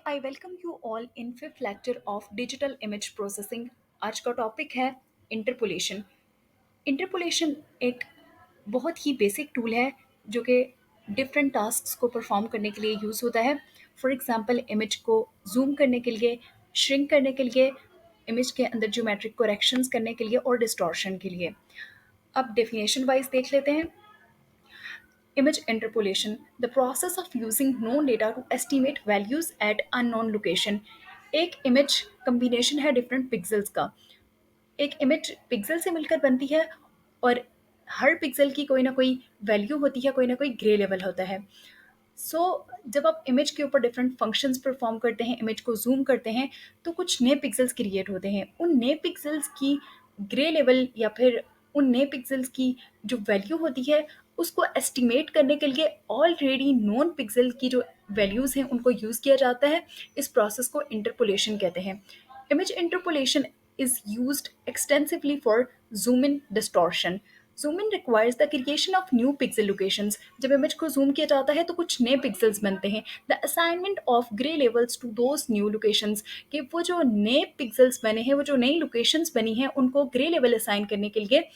I welcome you all in fifth lecture of digital image processing. आज का topic है interpolation. Interpolation एक बहुत ही बेसिक टूल है जो कि डिफरेंट टास्क्स को परफॉर्म करने के लिए यूज़ होता है। फॉर एग्जांपल इमेज को जूम करने के लिए, श्रिंक करने के लिए, इमेज के अंदर ज्योमेट्रिक करेक्शंस करने के लिए और डिस्टॉर्शन के लिए। अब डेफिनेशन वाइज देख लेते हैं। Image interpolation, the process of using known data to estimate values at unknown location। एक इमेज कम्बिनेशन है डिफरेंट पिक्सेल्स का। एक इमेज पिक्सल से मिलकर बनती है और हर पिक्सल की कोई ना कोई वैल्यू होती है, कोई ना कोई ग्रे लेवल होता है। जब आप इमेज के ऊपर डिफरेंट फंक्शंस परफॉर्म करते हैं, इमेज को जूम करते हैं, तो कुछ नए पिक्सेल्स क्रिएट होते हैं। उन नए पिक्सेल्स की ग्रे लेवल या फिर उन नए पिक्सेल्स की जो वैल्यू होती है उसको एस्टिमेट करने के लिए ऑलरेडी नोन पिक्सल की जो वैल्यूज़ हैं उनको यूज़ किया जाता है। इस प्रोसेस को इंटरपोलेशन कहते हैं। Image interpolation is used extensively for zoom in distortion। zoom in requires the creation of new pixel locations। जब इमेज को जूम किया जाता है तो कुछ नए पिक्सेल्स बनते हैं। The assignment of grey levels to those new locations, कि वो जो नए पिक्सेल्स बने हैं, वो जो नई लोकेशंस बनी हैं, उनको ग्रे लेवल असाइन करने के लिए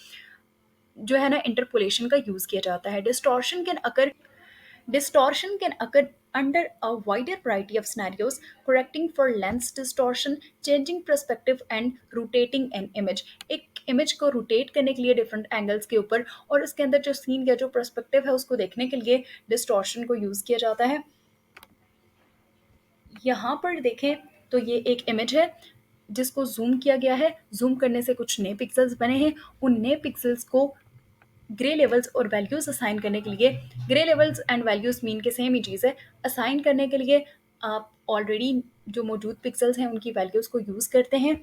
जो है ना इंटरपोलेशन का यूज़ किया जाता है। Distortion can occur under a wider variety of scenarios, correcting for lens distortion, changing perspective and rotating an image। एक इमेज को रोटेट करने के लिए डिफरेंट एंगल्स के ऊपर और उसके अंदर जो सीन या जो पर्सपेक्टिव है उसको देखने के लिए डिस्टॉर्शन को यूज़ किया जाता है। यहाँ पर देखें तो ये एक इमेज है जिसको जूम किया गया है। जूम करने से कुछ नए पिक्सेल्स बने हैं। उन नए पिक्सेल्स को ग्रे लेवल्स और वैल्यूज़ असाइन करने के लिए, grey levels and values mean के सेम ही चीज़ है, असाइन करने के लिए आप ऑलरेडी जो मौजूद पिक्सेल्स हैं उनकी वैल्यूज़ को यूज़ करते हैं।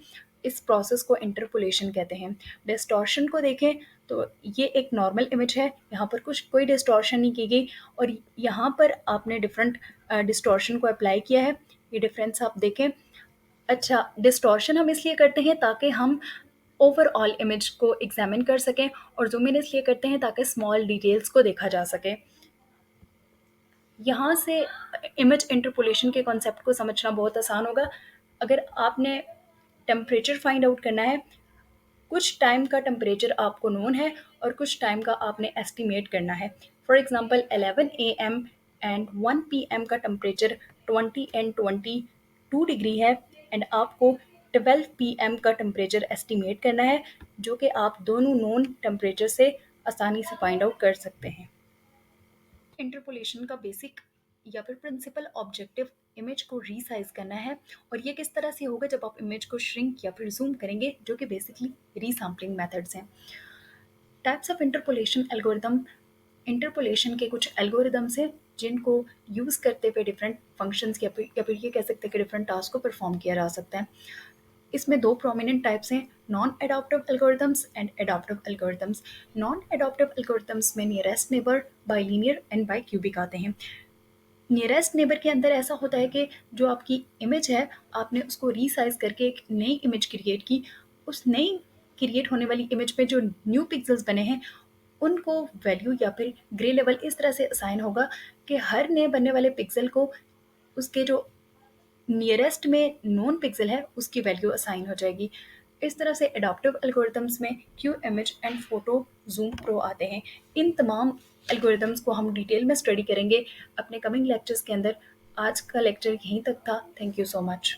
इस प्रोसेस को इंटरपोलेशन कहते हैं। डिस्टॉर्शन को देखें तो ये एक नॉर्मल इमेज है, यहाँ पर कुछ कोई डिस्टॉर्शन नहीं की गई और यहाँ पर आपने डिफरेंट डिस्टॉर्शन को अप्लाई किया है। ये डिफरेंस आप देखें। अच्छा, डिस्टॉर्शन हम इसलिए करते हैं ताकि हम ओवरऑल इमेज को एग्जामिन कर सकें और जूम इन इसलिए करते हैं ताकि स्मॉल डिटेल्स को देखा जा सके। यहाँ से इमेज इंटरपोलेशन के कॉन्सेप्ट को समझना बहुत आसान होगा। अगर आपने टेम्परेचर फाइंड आउट करना है, कुछ टाइम का टेम्परेचर आपको नोन है और कुछ टाइम का आपने एस्टिमेट करना है। For example 11 AM and 1 PM का टेम्परेचर 20 एंड 22 डिग्री है एंड आपको 12 PM का टेम्परेचर एस्टिमेट करना है, जो कि आप दोनों नोन टेम्परेचर से आसानी से फाइंड आउट कर सकते हैं। इंटरपोलेशन का बेसिक या फिर प्रिंसिपल ऑब्जेक्टिव इमेज को रीसाइज करना है और ये किस तरह से होगा जब आप इमेज को श्रिंक या फिर जूम करेंगे, जो कि बेसिकली रीसैम्पलिंग मेथड्स हैं। Types of interpolation algorithm, interpolation के कुछ एल्गोरिदम्स हैं जिनको यूज़ करते हुए डिफरेंट फंक्शंस या फिर ये कह सकते हैं कि डिफरेंट टास्क को परफॉर्म किया जा सकता है। इसमें दो प्रोमिनेंट टाइप्स हैं, non adaptive algorithms and adaptive algorithms. Non adaptive algorithms में nearest neighbour, bilinear and bicubic आते हैं। नियरेस्ट नेबर के अंदर ऐसा होता है कि जो आपकी इमेज है आपने उसको रीसाइज करके एक नई इमेज क्रिएट की। उस नई क्रिएट होने वाली इमेज में जो न्यू पिक्सेल्स बने हैं उनको वैल्यू या फिर ग्रे लेवल इस तरह से असाइन होगा कि हर नए बनने वाले पिक्सल को उसके जो नियरेस्ट में नोन पिक्सल है उसकी वैल्यू असाइन हो जाएगी। इस तरह से एडॉप्टिव एल्गोरिदम्स में Q image and photo zoom pro आते हैं। इन तमाम एल्गोरिदम्स को हम डिटेल में स्टडी करेंगे अपने कमिंग लेक्चर्स के अंदर। आज का लेक्चर यहीं तक था। Thank you so much.